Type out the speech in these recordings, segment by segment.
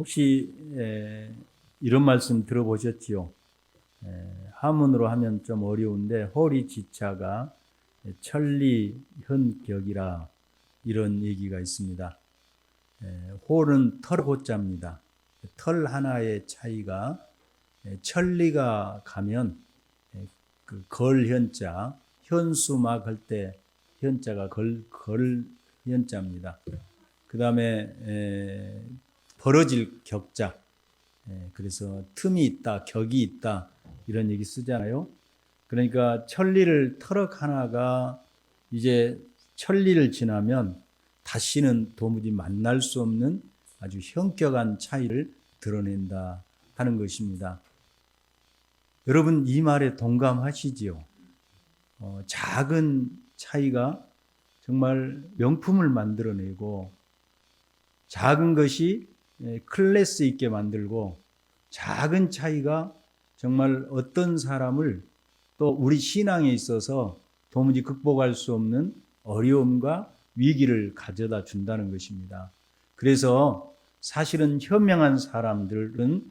혹시 이런 말씀 들어보셨지요? 한문으로 하면 좀 어려운데 호리지차가 천리현격이라 이런 얘기가 있습니다. 호는 털 호자입니다. 털 하나의 차이가 천리가 가면 그 걸현자, 현수막 할 때 현자가 걸 현자입니다. 그 다음에 벌어질 격자, 그래서 틈이 있다, 격이 있다 이런 얘기 쓰잖아요. 그러니까 천리를 터럭 하나가 이제 천리를 지나면 다시는 도무지 만날 수 없는 아주 현격한 차이를 드러낸다 하는 것입니다. 여러분 이 말에 동감하시지요? 작은 차이가 정말 명품을 만들어내고 작은 것이 클래스 있게 만들고 작은 차이가 정말 어떤 사람을 또 우리 신앙에 있어서 도무지 극복할 수 없는 어려움과 위기를 가져다 준다는 것입니다. 그래서 사실은 현명한 사람들은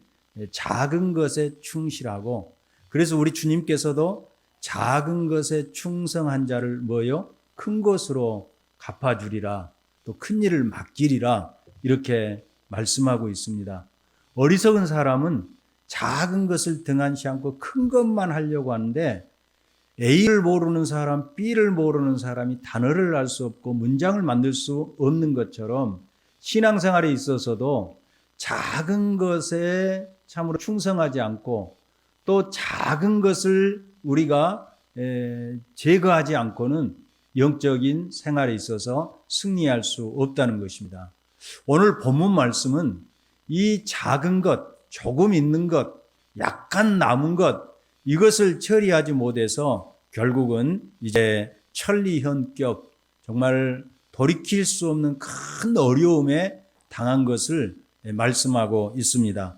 작은 것에 충실하고, 그래서 우리 주님께서도 작은 것에 충성한 자를 뭐요? 큰 것으로 갚아주리라, 또 큰 일을 맡기리라 이렇게 말씀하고 있습니다. 어리석은 사람은 작은 것을 등한시 않고 큰 것만 하려고 하는데, A를 모르는 사람, B를 모르는 사람이 단어를 알 수 없고 문장을 만들 수 없는 것처럼 신앙생활에 있어서도 작은 것에 참으로 충성하지 않고 또 작은 것을 우리가 제거하지 않고는 영적인 생활에 있어서 승리할 수 없다는 것입니다. 오늘 본문 말씀은 이 작은 것, 조금 있는 것, 약간 남은 것, 이것을 처리하지 못해서 결국은 이제 천리현격, 정말 돌이킬 수 없는 큰 어려움에 당한 것을 말씀하고 있습니다.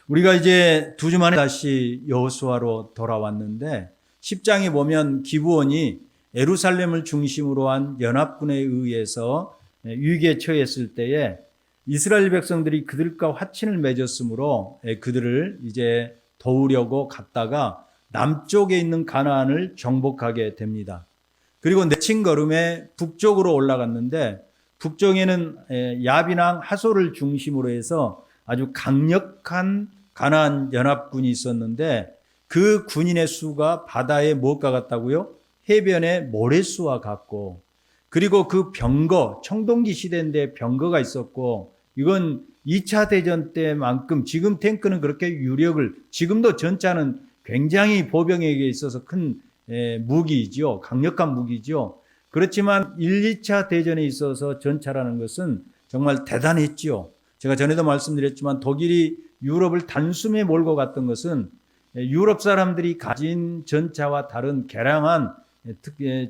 우리가 이제 2주 만에 다시 여호수아로 돌아왔는데 10장에 보면 기브온이 예루살렘을 중심으로 한 연합군에 의해서 위기에 처했을 때에 이스라엘 백성들이 그들과 화친을 맺었으므로 그들을 이제 도우려고 갔다가 남쪽에 있는 가나안을 정복하게 됩니다. 그리고 내친 걸음에 북쪽으로 올라갔는데 북쪽에는 야빈왕 하솔을 중심으로 해서 아주 강력한 가나안 연합군이 있었는데 그 군인의 수가 바다의 무엇과 같다고요? 해변의 모래수와 같고, 그리고 그 병거, 청동기 시대인데 병거가 있었고, 이건 2차 대전 때만큼, 지금 탱크는 그렇게 유력을, 지금도 전차는 굉장히 보병에게 있어서 큰 무기이죠. 강력한 무기죠. 그렇지만 1, 2차 대전에 있어서 전차라는 것은 정말 대단했죠. 제가 전에도 말씀드렸지만 독일이 유럽을 단숨에 몰고 갔던 것은 유럽 사람들이 가진 전차와 다른 개량한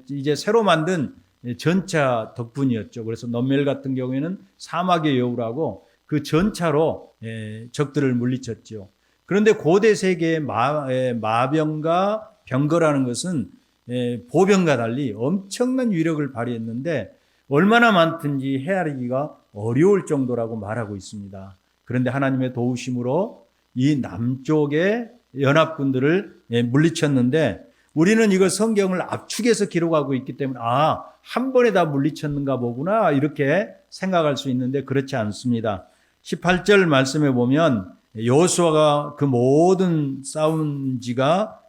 이제 새로 만든 전차 덕분이었죠. 그래서 넘멜 같은 경우에는 사막의 여우라고 그 전차로 적들을 물리쳤죠. 그런데 고대 세계의 마병과 병거라는 것은 보병과 달리 엄청난 위력을 발휘했는데 얼마나 많든지 헤아리기가 어려울 정도라고 말하고 있습니다. 그런데 하나님의 도우심으로 이 남쪽의 연합군들을 물리쳤는데, 우리는 이걸 성경을 압축해서 기록하고 있기 때문에 한 번에 다 물리쳤는가 보구나 이렇게 생각할 수 있는데 그렇지 않습니다. 18절 말씀에 보면 여호수아가 그 모든 싸운 지가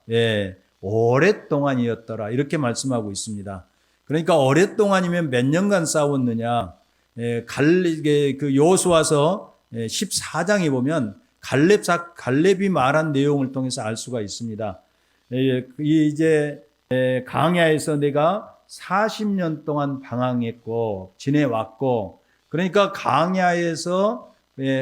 오랫동안이었더라 이렇게 말씀하고 있습니다. 그러니까 오랫동안이면 몇 년간 싸웠느냐? 그 여호수아서 14장에 보면 갈렙이 말한 내용을 통해서 알 수가 있습니다. 이제 강야에서 내가 40년 동안 방황했고 지내왔고, 그러니까 강야에서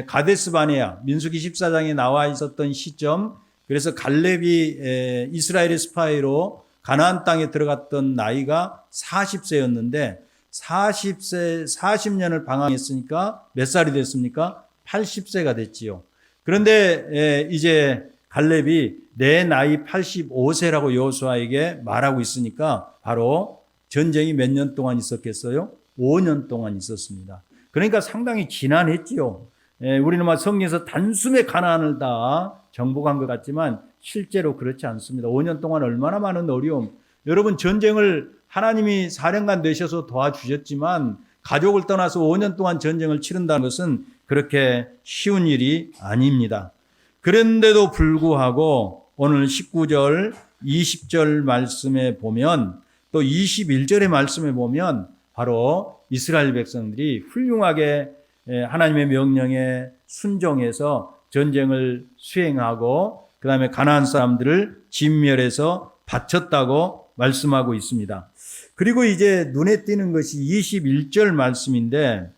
가데스바네아 민수기 14장에 나와 있었던 시점, 그래서 갈렙이 이스라엘의 스파이로 가나안 땅에 들어갔던 나이가 40세였는데 40년을 방황했으니까 몇 살이 됐습니까? 80세가 됐지요. 그런데 이제 갈렙이 내 나이 85세라고 여호수아에게 말하고 있으니까 바로 전쟁이 몇 년 동안 있었겠어요? 5년 동안 있었습니다. 그러니까 상당히 지난했지요. 우리는 막 성경에서 단숨에 가나안을 다 정복한 것 같지만 실제로 그렇지 않습니다. 5년 동안 얼마나 많은 어려움. 여러분, 전쟁을 하나님이 사령관 되셔서 도와주셨지만 가족을 떠나서 5년 동안 전쟁을 치른다는 것은 그렇게 쉬운 일이 아닙니다. 그런데도 불구하고 오늘 19절, 20절 말씀에 보면 또 21절의 말씀에 보면 바로 이스라엘 백성들이 훌륭하게 하나님의 명령에 순종해서 전쟁을 수행하고 그 다음에 가나안 사람들을 진멸해서 바쳤다고 말씀하고 있습니다. 그리고 이제 눈에 띄는 것이 21절 말씀인데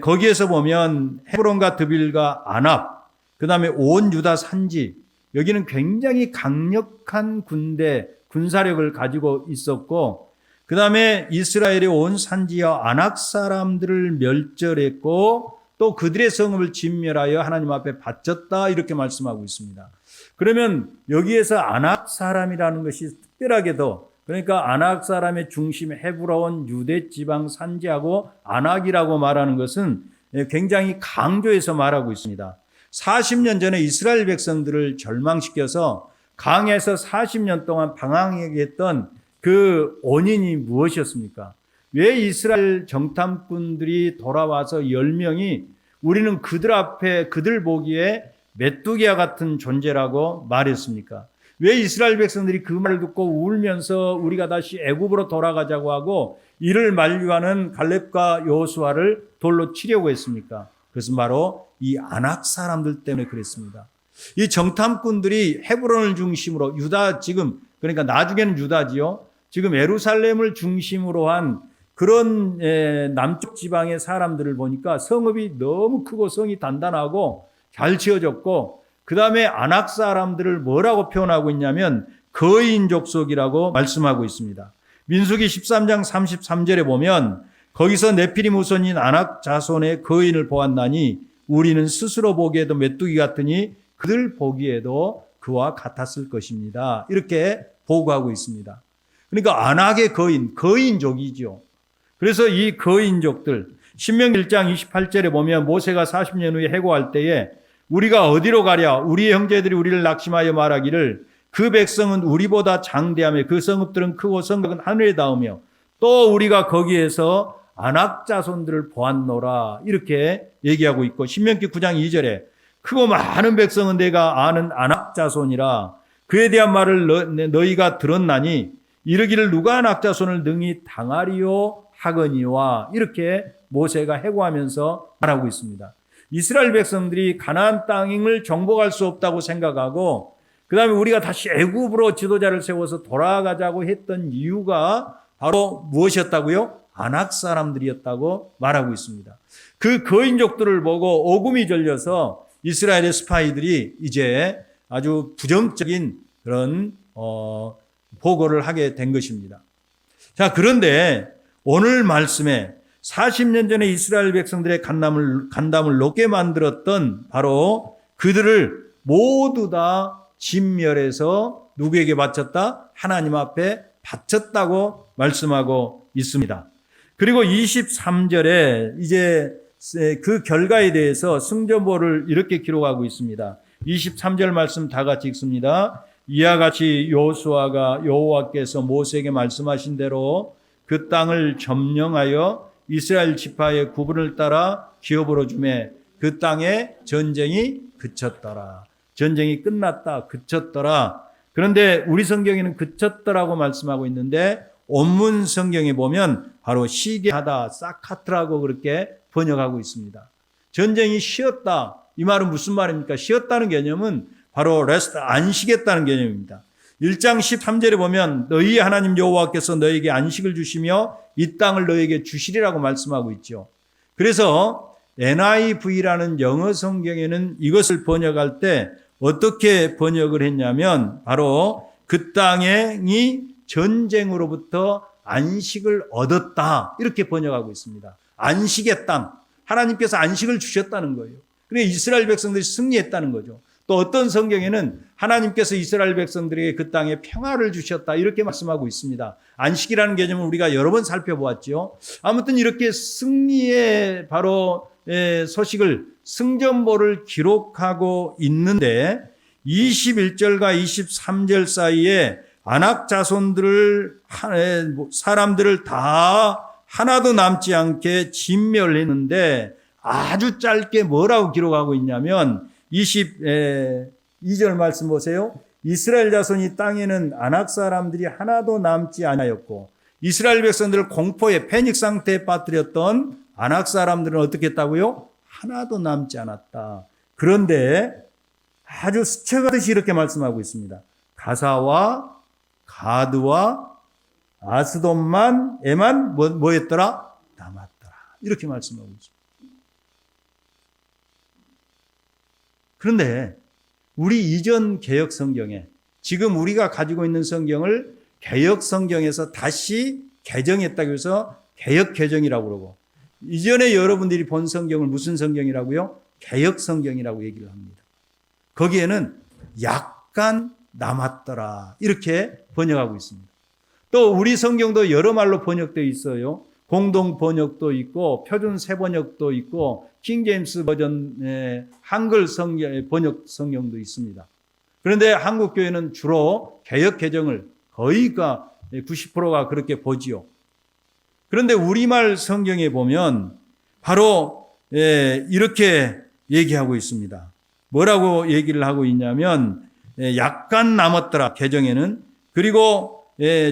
거기에서 보면 헤브론과 드빌과 아납, 그 다음에 온 유다 산지, 여기는 굉장히 강력한 군사력을 가지고 있었고 그 다음에 이스라엘의 온 산지와 아낙 사람들을 멸절했고 또 그들의 성읍을 진멸하여 하나님 앞에 바쳤다 이렇게 말씀하고 있습니다. 그러면 여기에서 아낙 사람이라는 것이 특별하게도 그러니까 아낙 사람의 중심 헤브론 유대 지방 산지하고 아낙이라고 말하는 것은 굉장히 강조해서 말하고 있습니다. 40년 전에 이스라엘 백성들을 절망시켜서 강에서 40년 동안 방황하게 했던 그 원인이 무엇이었습니까? 왜 이스라엘 정탐꾼들이 돌아와서 10명이 우리는 그들 앞에 그들 보기에 메뚜기와 같은 존재라고 말했습니까? 왜 이스라엘 백성들이 그 말을 듣고 울면서 우리가 다시 애굽으로 돌아가자고 하고 이를 만류하는 갈렙과 여호수아를 돌로 치려고 했습니까? 그것은 바로 이 아낙 사람들 때문에 그랬습니다. 이 정탐꾼들이 헤브론을 중심으로 유다 지금 그러니까 나중에는 유다지요. 지금 예루살렘을 중심으로 한 그런 남쪽 지방의 사람들을 보니까 성읍이 너무 크고 성이 단단하고 잘 지어졌고 그 다음에 아낙 사람들을 뭐라고 표현하고 있냐면 거인 족속이라고 말씀하고 있습니다. 민수기 13장 33절에 보면 거기서 네피림 후손인 아낙 자손의 거인을 보았나니 우리는 스스로 보기에도 메뚜기 같으니 그들 보기에도 그와 같았을 것입니다. 이렇게 보고하고 있습니다. 그러니까 아낙의 거인족이죠. 그래서 이 거인족들 신명기 1장 28절에 보면 모세가 40년 후에 해고할 때에 우리가 어디로 가랴 우리의 형제들이 우리를 낙심하여 말하기를 그 백성은 우리보다 장대하며 그 성읍들은 크고 성곽은 하늘에 닿으며 또 우리가 거기에서 아낙 자손들을 보았노라 이렇게 얘기하고 있고 신명기 9장 2절에 크고 많은 백성은 내가 아는 아낙 자손이라 그에 대한 말을 너희가 들었나니 이르기를 누가 아낙 자손을 능히 당하리요 하거니와 이렇게 모세가 해고하면서 말하고 있습니다. 이스라엘 백성들이 가나안 땅을 정복할 수 없다고 생각하고 그 다음에 우리가 다시 애굽으로 지도자를 세워서 돌아가자고 했던 이유가 바로 무엇이었다고요? 아낙 사람들이었다고 말하고 있습니다. 그 거인족들을 보고 오금이 절려서 이스라엘의 스파이들이 이제 아주 부정적인 그런 보고를 하게 된 것입니다. 자, 그런데 오늘 말씀에 40년 전에 이스라엘 백성들의 간담을 높게 만들었던 바로 그들을 모두 다 진멸해서 누구에게 바쳤다? 하나님 앞에 바쳤다고 말씀하고 있습니다. 그리고 23절에 이제 그 결과에 대해서 승전보를 이렇게 기록하고 있습니다. 23절 말씀 다 같이 읽습니다. 이와 같이 여호수아가 여호와께서 모세에게 말씀하신 대로 그 땅을 점령하여 이스라엘 지파의 구분을 따라 기업으로 주매 그 땅에 전쟁이 그쳤더라. 전쟁이 끝났다. 그쳤더라. 그런데 우리 성경에는 그쳤더라고 말씀하고 있는데 원문 성경에 보면 바로 시계하다, 사카트라고 그렇게 번역하고 있습니다. 전쟁이 쉬었다. 이 말은 무슨 말입니까? 쉬었다는 개념은 바로 레스트, 안식했다는 개념입니다. 1장 13절에 보면 너희의 하나님 여호와께서 너에게 안식을 주시며 이 땅을 너에게 주시리라고 말씀하고 있죠. 그래서 NIV라는 영어 성경에는 이것을 번역할 때 어떻게 번역을 했냐면 바로 그 땅이 전쟁으로부터 안식을 얻었다 이렇게 번역하고 있습니다. 안식의 땅, 하나님께서 안식을 주셨다는 거예요. 그래 이스라엘 백성들이 승리했다는 거죠. 또 어떤 성경에는 하나님께서 이스라엘 백성들에게 그 땅에 평화를 주셨다 이렇게 말씀하고 있습니다. 안식이라는 개념은 우리가 여러 번 살펴보았죠. 아무튼 이렇게 승리의 바로 소식을 승전보를 기록하고 있는데 21절과 23절 사이에 아낙 자손들을 사람들을 다 하나도 남지 않게 진멸했는데 아주 짧게 뭐라고 기록하고 있냐면 22절 말씀 보세요. 이스라엘 자손이 땅에는 아낙 사람들이 하나도 남지 않았고 이스라엘 백성들을 공포에 패닉 상태에 빠뜨렸던 아낙 사람들은 어떻게 했다고요? 하나도 남지 않았다. 그런데 아주 스쳐가듯이 이렇게 말씀하고 있습니다. 가사와 가드와 아스돗만 뭐였더라? 남았더라. 이렇게 말씀하고 있습니다. 그런데 우리 이전 개역 성경에 지금 우리가 가지고 있는 성경을 개역 성경에서 다시 개정했다고 해서 개역 개정이라고 그러고 이전에 여러분들이 본 성경을 무슨 성경이라고요? 개역 성경이라고 얘기를 합니다. 거기에는 약간 남았더라 이렇게 번역하고 있습니다. 또 우리 성경도 여러 말로 번역되어 있어요. 공동 번역도 있고 표준 새 번역도 있고 킹제임스 버전의 한글 성경 번역 성경도 있습니다. 그런데 한국 교회는 주로 개역 개정을 거의가 90%가 그렇게 보지요. 그런데 우리말 성경에 보면 바로 이렇게 얘기하고 있습니다. 뭐라고 얘기를 하고 있냐면 약간 남았더라 개정에는 그리고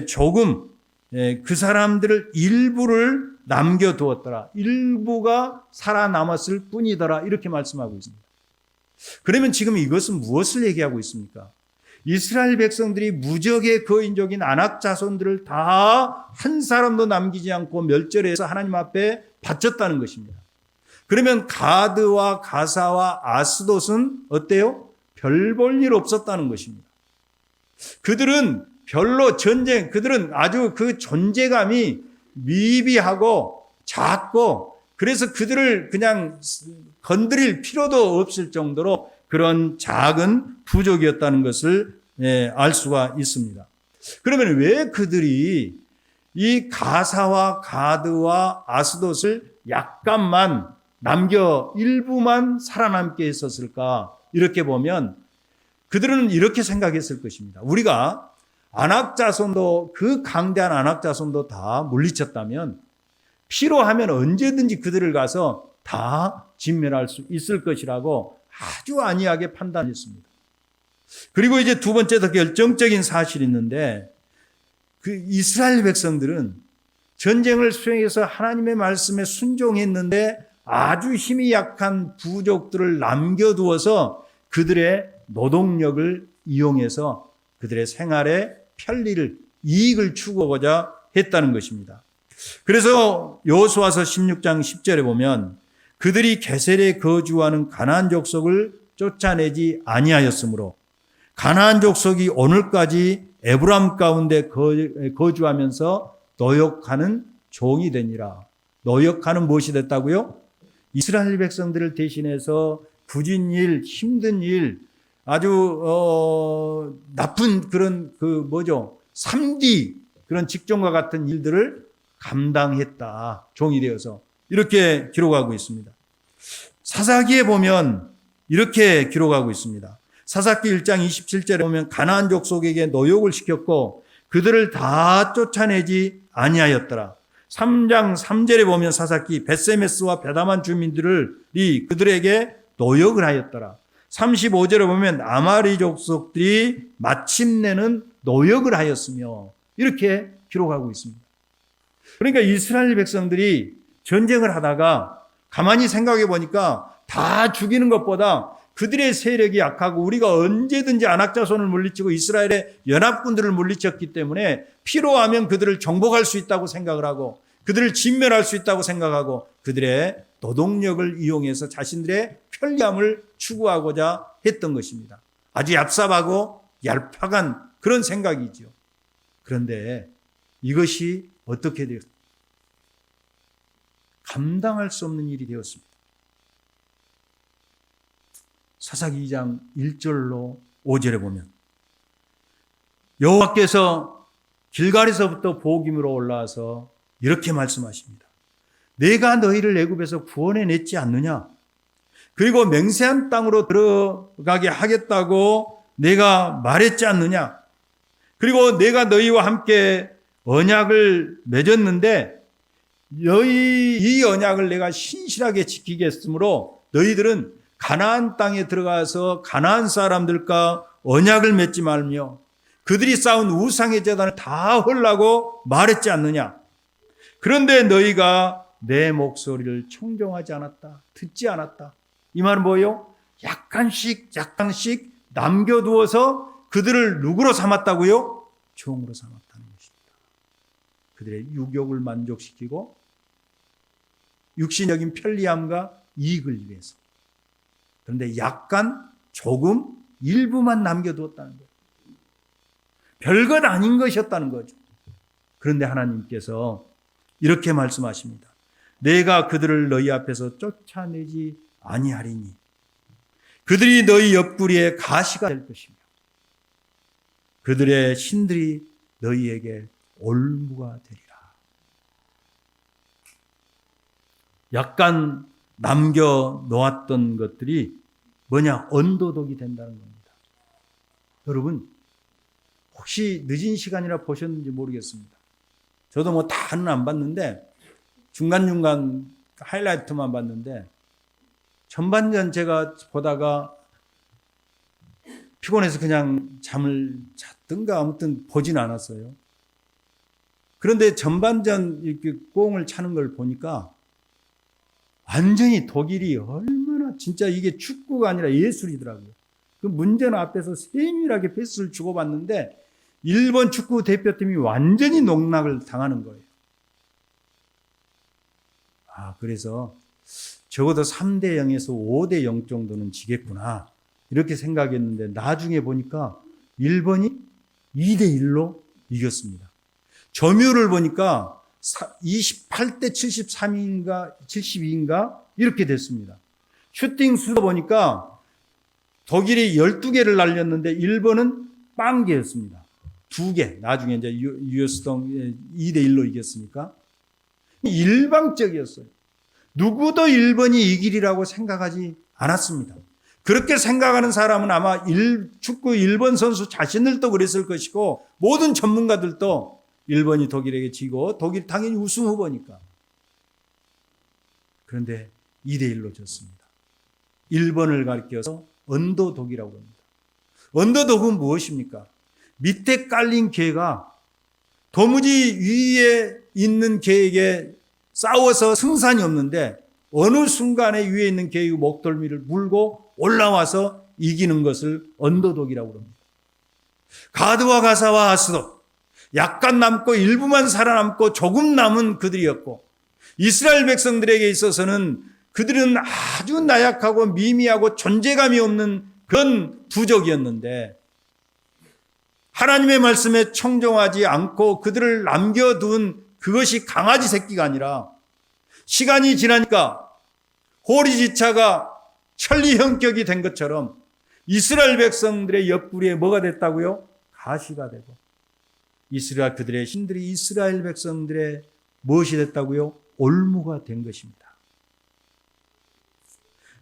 조금 그 사람들을 일부를 남겨두었더라. 일부가 살아남았을 뿐이더라. 이렇게 말씀하고 있습니다. 그러면 지금 이것은 무엇을 얘기하고 있습니까? 이스라엘 백성들이 무적의 거인족인 아낙 자손들을 다 한 사람도 남기지 않고 멸절해서 하나님 앞에 바쳤다는 것입니다. 그러면 가드와 가사와 아스돗은 어때요? 별 볼 일 없었다는 것입니다. 그들은 별로 그들은 아주 그 존재감이 미비하고 작고 그래서 그들을 그냥 건드릴 필요도 없을 정도로 그런 작은 부족이었다는 것을 알 수가 있습니다. 그러면 왜 그들이 이 가사와 가드와 아스돗을 약간만 일부만 살아남게 했었을까? 이렇게 보면 그들은 이렇게 생각했을 것입니다. 우리가 아낙 자손도 그 강대한 아낙 자손도 다 물리쳤다면 필요하면 언제든지 그들을 가서 다 진멸할 수 있을 것이라고 아주 안이하게 판단했습니다. 그리고 이제 두 번째 더 결정적인 사실이 있는데 그 이스라엘 백성들은 전쟁을 수행해서 하나님의 말씀에 순종했는데 아주 힘이 약한 부족들을 남겨두어서 그들의 노동력을 이용해서 그들의 생활에 편리를 이익을 추구하고자 했다는 것입니다. 그래서 여호수아서 16장 10절에 보면 그들이 게셀에 거주하는 가나안 족속을 쫓아내지 아니하였으므로 가나안 족속이 오늘까지 에브람 가운데 거주하면서 노역하는 종이 되니라. 노역하는 무엇이 됐다고요? 이스라엘 백성들을 대신해서 굳은 일, 힘든 일, 아주 나쁜 그런 3D 그런 직종과 같은 일들을 감당했다. 종이 되어서 이렇게 기록하고 있습니다. 사사기에 보면 이렇게 기록하고 있습니다. 사사기 1장 27절에 보면 가나안 족속에게 노역을 시켰고 그들을 다 쫓아내지 아니하였더라. 3장 3절에 보면 사사기 벳세메스와 베다만 주민들이 그들에게 노역을 하였더라. 35절에 보면 아마리 족속들이 마침내는 노역을 하였으며 이렇게 기록하고 있습니다. 그러니까 이스라엘 백성들이 전쟁을 하다가 가만히 생각해 보니까 다 죽이는 것보다 그들의 세력이 약하고 우리가 언제든지 아낙 자손을 물리치고 이스라엘의 연합군들을 물리쳤기 때문에 필요하면 그들을 정복할 수 있다고 생각을 하고 그들을 진멸할 수 있다고 생각하고 그들의 노동력을 이용해서 자신들의 편리함을 추구하고자 했던 것입니다. 아주 얍삽하고 얄팍한 그런 생각이죠. 그런데 이것이 어떻게 되었습니까? 감당할 수 없는 일이 되었습니다. 사사기 2장 1절로 5절에 보면 여호와께서 길갈에서부터 복임으로 올라와서 이렇게 말씀하십니다. 내가 너희를 애굽에서 구원해냈지 않느냐? 그리고 맹세한 땅으로 들어가게 하겠다고 내가 말했지 않느냐? 그리고 내가 너희와 함께 언약을 맺었는데 너희 이 언약을 내가 신실하게 지키겠으므로 너희들은 가나안 땅에 들어가서 가나안 사람들과 언약을 맺지 말며 그들이 쌓은 우상의 제단을 다 헐라고 말했지 않느냐? 그런데 너희가 내 목소리를 청종하지 않았다. 듣지 않았다. 이 말은 뭐예요? 약간씩 남겨두어서 그들을 누구로 삼았다고요? 종으로 삼았다는 것입니다. 그들의 유욕을 만족시키고 육신적인 편리함과 이익을 위해서. 그런데 조금 일부만 남겨두었다는 거예요. 별것 아닌 것이었다는 거죠. 그런데 하나님께서 이렇게 말씀하십니다. 내가 그들을 너희 앞에서 쫓아내지 아니하리니 그들이 너희 옆구리에 가시가 될 것이며 그들의 신들이 너희에게 올무가 되리라. 약간 남겨놓았던 것들이 뭐냐? 언도독이 된다는 겁니다. 여러분 혹시 늦은 시간이라 보셨는지 모르겠습니다. 저도 다는 안 봤는데 중간중간 하이라이트만 봤는데 전반전 제가 보다가 피곤해서 그냥 잠을 잤든가 아무튼 보진 않았어요. 그런데 전반전 이렇게 꽁을 차는 걸 보니까 완전히 독일이 얼마나 진짜 이게 축구가 아니라 예술이더라고요. 그 문제는 앞에서 세밀하게 패스를 주고받는데 일본 축구 대표팀이 완전히 농락을 당하는 거예요. 그래서 적어도 3대 0에서 5대 0 정도는 지겠구나 이렇게 생각했는데 나중에 보니까 일본이 2대 1로 이겼습니다. 점유를 보니까 28대 73인가 72인가 이렇게 됐습니다. 슈팅 수도 보니까 독일이 12개를 날렸는데 일본은 0개였습니다. 2개. 나중에 이제 유효스동 2대 1로 이겼으니까 일방적이었어요. 누구도 일본이 이기리라고 생각하지 않았습니다. 그렇게 생각하는 사람은 아마 축구 일본 선수 자신들도 그랬을 것이고 모든 전문가들도 일본이 독일에게 지고 독일 당연히 우승 후보니까. 그런데 2대 1로 졌습니다. 일본을 가리켜서 언더독이라고 합니다. 언더독은 무엇입니까? 밑에 깔린 개가 도무지 위에 있는 개에게 싸워서 승산이 없는데 어느 순간에 위에 있는 개의 목덜미를 물고 올라와서 이기는 것을 언더독이라고 합니다. 가드와 가사와 아스돗 약간 남고 일부만 살아남고 조금 남은 그들이었고 이스라엘 백성들에게 있어서는 그들은 아주 나약하고 미미하고 존재감이 없는 그런 부족이었는데 하나님의 말씀에 청종하지 않고 그들을 남겨둔 그것이 강아지 새끼가 아니라 시간이 지나니까 호리지차가 천리 형격이 된 것처럼 이스라엘 백성들의 옆구리에 뭐가 됐다고요? 가시가 되고 그들의 신들이 이스라엘 백성들의 무엇이 됐다고요? 올무가 된 것입니다.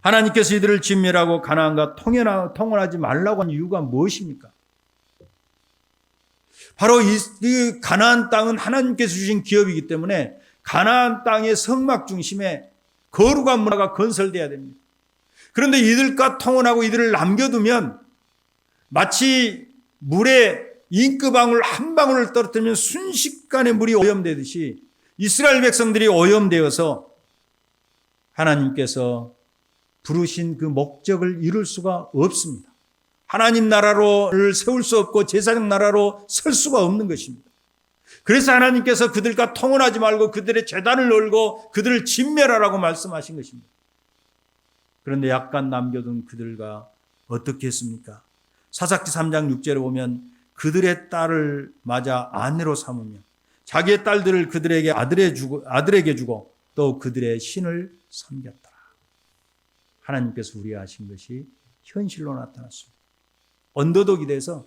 하나님께서 이들을 진멸하고 가나안과 통혼하지 말라고 한 이유가 무엇입니까? 바로 이 가나안 땅은 하나님께서 주신 기업이기 때문에 가나안 땅의 성막 중심에 거룩한 문화가 건설돼야 됩니다. 그런데 이들과 통혼하고 이들을 남겨두면 마치 물에 잉크방울 한 방울을 떨어뜨리면 순식간에 물이 오염되듯이 이스라엘 백성들이 오염되어서 하나님께서 부르신 그 목적을 이룰 수가 없습니다. 하나님 나라를 세울 수 없고 제사장 나라로 설 수가 없는 것입니다. 그래서 하나님께서 그들과 통혼하지 말고 그들의 제단을 놀고 그들을 진멸하라고 말씀하신 것입니다. 그런데 약간 남겨둔 그들과 어떻게 했습니까? 사사기 3장 6절에 보면 그들의 딸을 맞아 아내로 삼으며 자기의 딸들을 그들에게 아들에게 주고 또 그들의 신을 섬겼다. 하나님께서 우리가 하신 것이 현실로 나타났습니다. 언더독이 돼서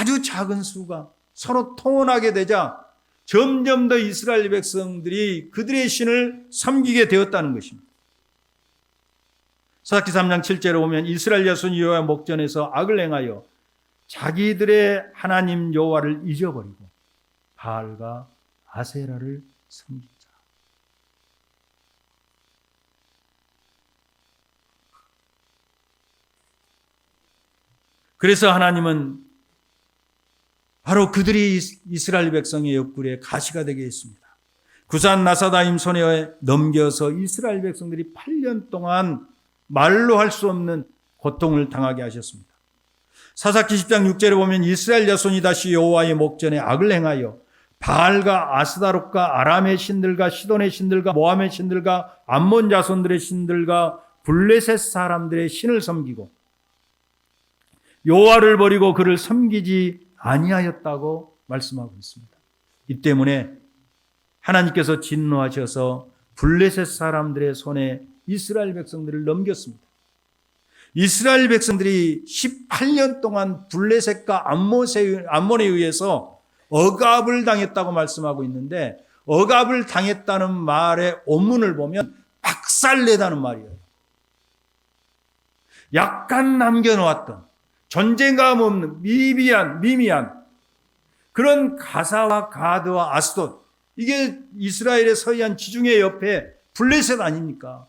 아주 작은 수가 서로 통혼하게 되자 점점 더 이스라엘 백성들이 그들의 신을 섬기게 되었다는 것입니다. 사사기 3장 7절에 보면 이스라엘 자손이 여호와 목전에서 악을 행하여 자기들의 하나님 여호와를 잊어버리고 바알과 아세라를 섬기자. 그래서 하나님은 바로 그들이 이스라엘 백성의 옆구리에 가시가 되게 했습니다. 구산 나사다임 손에 넘겨서 이스라엘 백성들이 8년 동안 말로 할 수 없는 고통을 당하게 하셨습니다. 사사기 10장 6절에 보면 이스라엘 자손이 다시 여호와의 목전에 악을 행하여 바알과 아스다롯과 아람의 신들과 시돈의 신들과 모함의 신들과 암몬 자손들의 신들과 블레셋 사람들의 신을 섬기고 여호와를 버리고 그를 섬기지 아니하였다고 말씀하고 있습니다. 이 때문에 하나님께서 진노하셔서 블레셋 사람들의 손에 이스라엘 백성들을 넘겼습니다. 이스라엘 백성들이 18년 동안 블레셋과 암몬에 의해서 억압을 당했다고 말씀하고 있는데, 억압을 당했다는 말의 원문을 보면 박살내다는 말이에요. 약간 남겨놓았던 전쟁감 없는 미미한 그런 가사와 가드와 아스돗, 이게 이스라엘의 서해안 지중해 옆에 블레셋 아닙니까?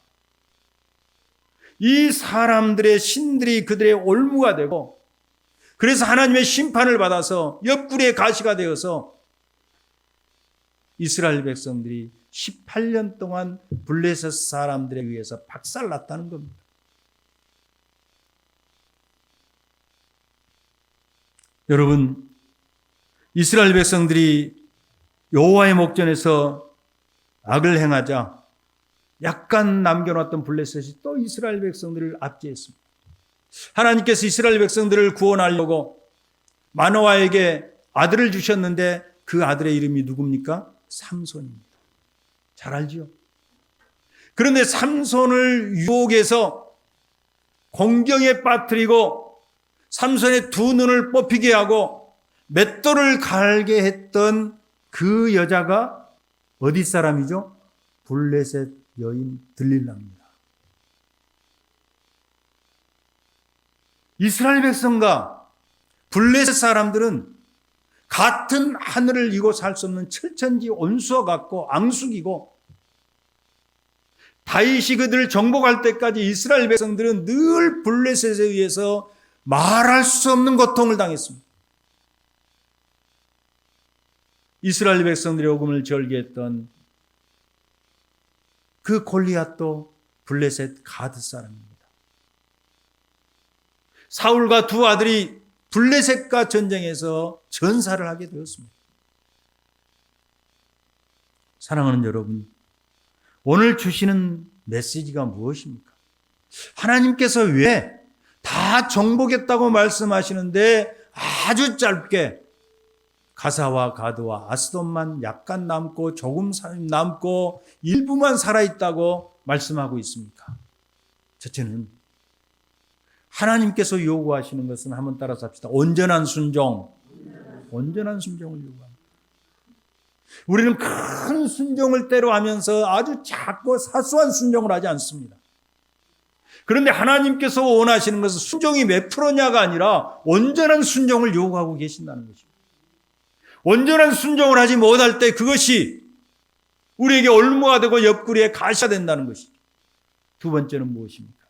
이 사람들의 신들이 그들의 올무가 되고, 그래서 하나님의 심판을 받아서 옆구리에 가시가 되어서 이스라엘 백성들이 18년 동안 블레셋 사람들에 의해서 박살났다는 겁니다. 여러분, 이스라엘 백성들이 여호와의 목전에서 악을 행하자 약간 남겨놨던 블레셋이 또 이스라엘 백성들을 압제했습니다. 하나님께서 이스라엘 백성들을 구원하려고 마노아에게 아들을 주셨는데 그 아들의 이름이 누굽니까? 삼손입니다. 잘 알죠? 그런데 삼손을 유혹해서 공경에 빠뜨리고 삼손의 두 눈을 뽑히게 하고 맷돌을 갈게 했던 그 여자가 어디 사람이죠? 블레셋 여인 들릴라입니다. 이스라엘 백성과 블레셋 사람들은 같은 하늘을 이고 살 수 없는 철천지 온수와 같고 앙숙이고, 다윗이 그들을 정복할 때까지 이스라엘 백성들은 늘 블레셋에 의해서 말할 수 없는 고통을 당했습니다. 이스라엘 백성들의 복음을 절개했던 그 골리앗도 블레셋 가드 사람입니다. 사울과 두 아들이 블레셋과 전쟁에서 전사를 하게 되었습니다. 사랑하는 여러분, 오늘 주시는 메시지가 무엇입니까? 하나님께서 왜 다 정복했다고 말씀하시는데 아주 짧게 가사와 가드와 아스돗만 약간 남고 조금 남고 일부만 살아있다고 말씀하고 있습니까? 첫째는 하나님께서 요구하시는 것은, 한번 따라서 합시다. 온전한 순종. 온전한 순종을 요구합니다. 우리는 큰 순종을 때로 하면서 아주 작고 사소한 순종을 하지 않습니다. 그런데 하나님께서 원하시는 것은 순종이 몇 프로냐가 아니라 온전한 순종을 요구하고 계신다는 것입니다. 온전한 순종을 하지 못할 때 그것이 우리에게 올무가 되고 옆구리에 가시가 된다는 것이죠. 두 번째는 무엇입니까?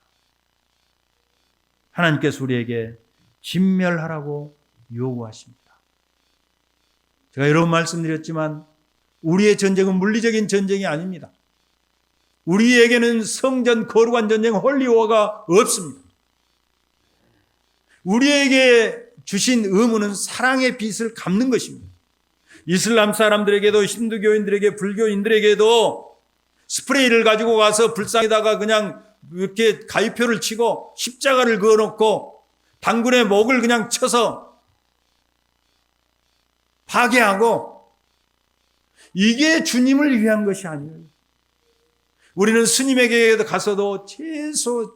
하나님께서 우리에게 진멸하라고 요구하십니다. 제가 여러 번 말씀드렸지만 우리의 전쟁은 물리적인 전쟁이 아닙니다. 우리에게는 성전, 거룩한 전쟁, 홀리워가 없습니다. 우리에게 주신 의무는 사랑의 빚을 갚는 것입니다. 이슬람 사람들에게도, 힌두교인들에게, 불교인들에게도 스프레이를 가지고 가서 불상에다가 그냥 이렇게 가위표를 치고 십자가를 그어놓고 당군의 목을 그냥 쳐서 파괴하고, 이게 주님을 위한 것이 아니에요. 우리는 스님에게 가서도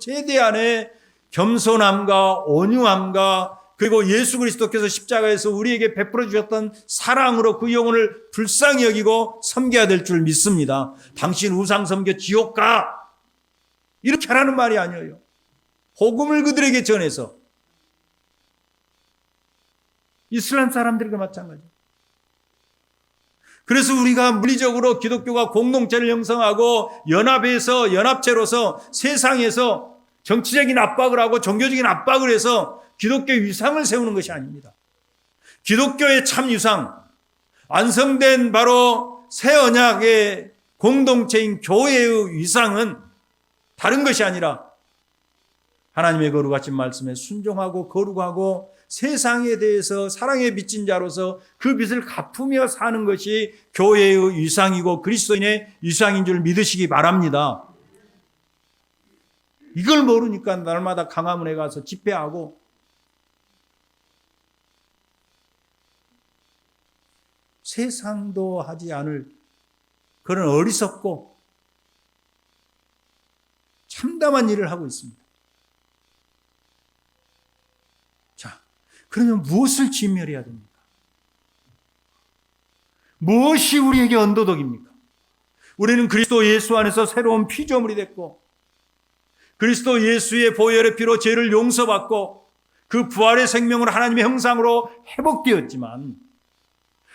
최대한의 겸손함과 온유함과 그리고 예수 그리스도께서 십자가에서 우리에게 베풀어 주셨던 사랑으로 그 영혼을 불쌍히 여기고 섬겨야 될 줄 믿습니다. 당신 우상 섬겨 지옥 가! 이렇게 하라는 말이 아니에요. 복음을 그들에게 전해서. 이슬람 사람들과 마찬가지. 그래서 우리가 물리적으로 기독교가 공동체를 형성하고 연합체로서 세상에서 정치적인 압박을 하고 종교적인 압박을 해서 기독교 위상을 세우는 것이 아닙니다. 기독교의 참 위상, 완성된 바로 새 언약의 공동체인 교회의 위상은 다른 것이 아니라 하나님의 거룩하신 말씀에 순종하고 거룩하고 세상에 대해서 사랑에 빚진 자로서 그 빚을 갚으며 사는 것이 교회의 위상이고 그리스도인의 위상인 줄 믿으시기 바랍니다. 이걸 모르니까 날마다 강화문에 가서 집회하고 세상도 하지 않을 그런 어리석고 참담한 일을 하고 있습니다. 자, 그러면 무엇을 진멸해야 됩니까? 무엇이 우리에게 언도덕입니까? 우리는 그리스도 예수 안에서 새로운 피조물이 됐고 그리스도 예수의 보혈의 피로 죄를 용서받고 그 부활의 생명으로 하나님의 형상으로 회복되었지만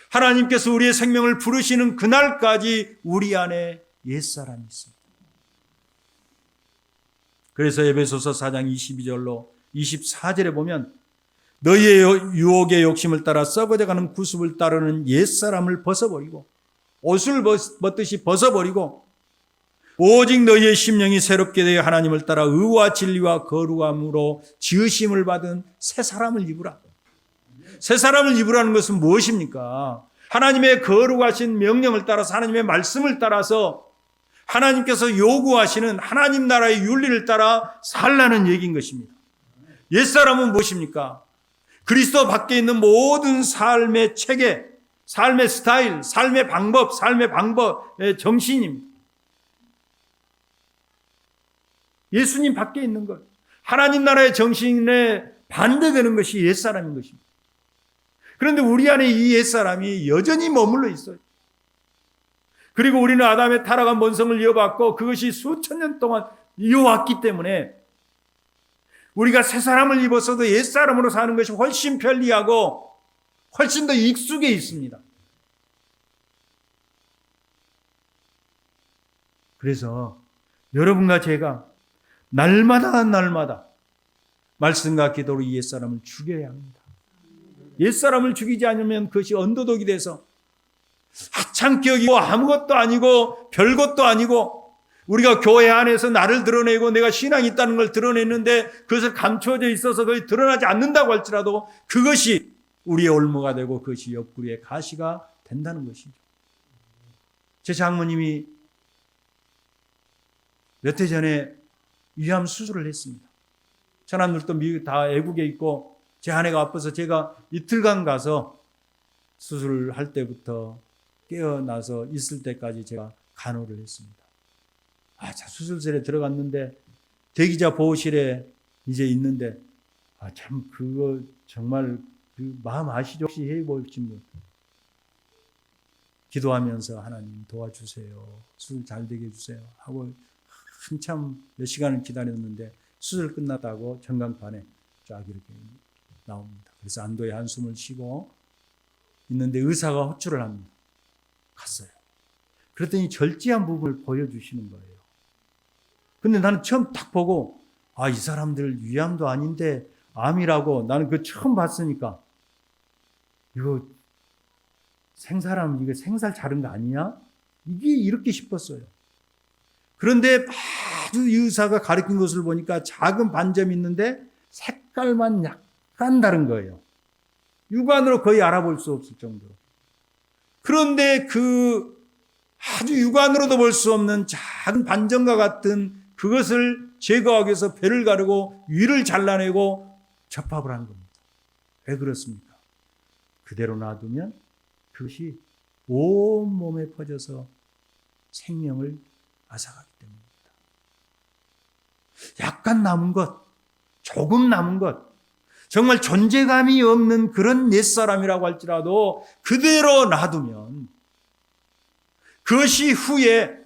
하나님께서 우리의 생명을 부르시는 그날까지 우리 안에 옛사람이 있습니다. 그래서 에베소서 4장 22절로 24절에 보면 너희의 유혹의 욕심을 따라 썩어져가는 구습을 따르는 옛사람을 벗어버리고 옷을 벗듯이 벗어버리고 오직 너희의 심령이 새롭게 되어 하나님을 따라 의와 진리와 거룩함으로 지으심을 받은 새 사람을 입으라. 새 사람을 입으라는 것은 무엇입니까? 하나님의 거룩하신 명령을 따라서 하나님의 말씀을 따라서 하나님께서 요구하시는 하나님 나라의 윤리를 따라 살라는 얘기인 것입니다. 옛사람은 무엇입니까? 그리스도 밖에 있는 모든 삶의 체계, 삶의 스타일, 삶의 방법의 정신입니다. 예수님 밖에 있는 것, 하나님 나라의 정신에 반대되는 것이 옛사람인 것입니다. 그런데 우리 안에 이 옛사람이 여전히 머물러 있어요. 그리고 우리는 아담의 타락한 본성을 이어받고 그것이 수천 년 동안 이어왔기 때문에 우리가 새 사람을 입었어도 옛사람으로 사는 것이 훨씬 편리하고 훨씬 더 익숙해 있습니다. 그래서 여러분과 제가 날마다 말씀과 기도로 이 옛사람을 죽여야 합니다. 옛사람을 죽이지 않으면 그것이 언도덕이 돼서 하찮게 여기고 아무것도 아니고 별것도 아니고 우리가 교회 안에서 나를 드러내고 내가 신앙이 있다는 걸 드러냈는데 그것을 감춰져 있어서 거의 드러나지 않는다고 할지라도 그것이 우리의 올무가 되고 그것이 옆구리의 가시가 된다는 것이죠. 제 장모님이 몇 해 전에 위암 수술을 했습니다. 천안들도 미국 다 애국에 있고 제 아내가 아파서 제가 이틀간 가서 수술을 할 때부터 깨어나서 있을 때까지 제가 간호를 했습니다. 자, 수술실에 들어갔는데 대기자 보호실에 이제 있는데 참 그거 정말 그 마음 아시죠? 혹시 해보신 분 기도하면서 하나님 도와주세요. 수술 잘 되게 해주세요. 하고 한참 몇 시간을 기다렸는데 수술 끝났다고 전광판에 쫙 이렇게 나옵니다. 그래서 안도의 한숨을 쉬고 있는데 의사가 호출을 합니다. 갔어요. 그랬더니 절제한 부분을 보여주시는 거예요. 근데 나는 처음 딱 보고 이 사람들 위암도 아닌데 암이라고 나는 그거 처음 봤으니까 이거 이거 생살 자른 거 아니야? 이게 이렇게 싶었어요. 그런데 아주 의사가 가르친 것을 보니까 작은 반점이 있는데 색깔만 약간 다른 거예요. 육안으로 거의 알아볼 수 없을 정도로. 그런데 그 아주 육안으로도 볼 수 없는 작은 반점과 같은 그것을 제거하기 위해서 배를 가르고 위를 잘라내고 접합을 한 겁니다. 왜 그렇습니까? 그대로 놔두면 그것이 온몸에 퍼져서 생명을 앗아가기 때문입니다. 약간 남은 것, 조금 남은 것, 정말 존재감이 없는 그런 옛사람이라고 할지라도 그대로 놔두면 그것이 후에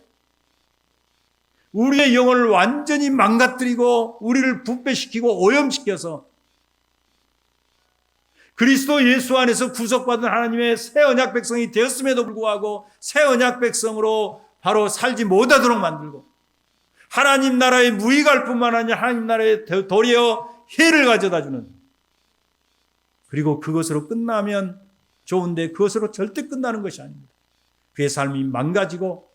우리의 영혼을 완전히 망가뜨리고 우리를 부패시키고 오염시켜서 그리스도 예수 안에서 구속받은 하나님의 새 언약 백성이 되었음에도 불구하고 새 언약 백성으로 바로 살지 못하도록 만들고 하나님 나라에 무익할 뿐만 아니라 하나님 나라에 도리어 해를 가져다주는, 그리고 그것으로 끝나면 좋은데 그것으로 절대 끝나는 것이 아닙니다. 그의 삶이 망가지고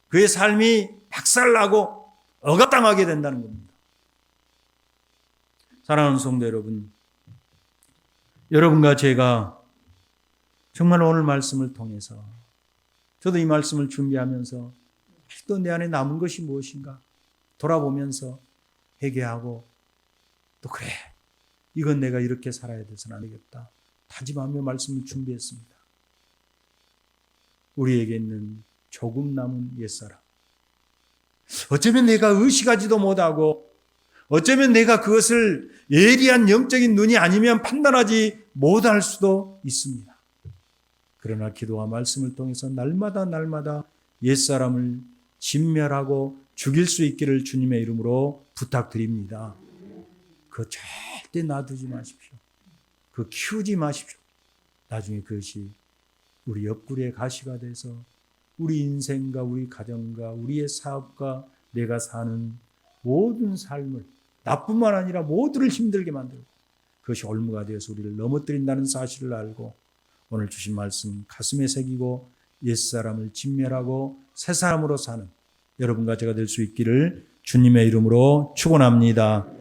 그의 삶이 박살나고 억압당하게 된다는 겁니다. 사랑하는 성도 여러분, 여러분과 제가 정말 오늘 말씀을 통해서, 저도 이 말씀을 준비하면서 또 내 안에 남은 것이 무엇인가 돌아보면서 회개하고, 또 그래, 이건 내가 이렇게 살아야 돼서는 안 되겠다 다짐하며 말씀을 준비했습니다. 우리에게 있는 조금 남은 옛사람, 어쩌면 내가 의식하지도 못하고 어쩌면 내가 그것을 예리한 영적인 눈이 아니면 판단하지 못할 수도 있습니다. 그러나 기도와 말씀을 통해서 날마다 옛사람을 진멸하고 죽일 수 있기를 주님의 이름으로 부탁드립니다. 그거 절대 놔두지 마십시오. 그거 키우지 마십시오. 나중에 그것이 우리 옆구리의 가시가 돼서 우리 인생과 우리 가정과 우리의 사업과 내가 사는 모든 삶을, 나뿐만 아니라 모두를 힘들게 만들고 그것이 올무가 되어서 우리를 넘어뜨린다는 사실을 알고 오늘 주신 말씀 가슴에 새기고 옛사람을 진멸하고 새 사람으로 사는 여러분과 제가 될 수 있기를 주님의 이름으로 축원합니다.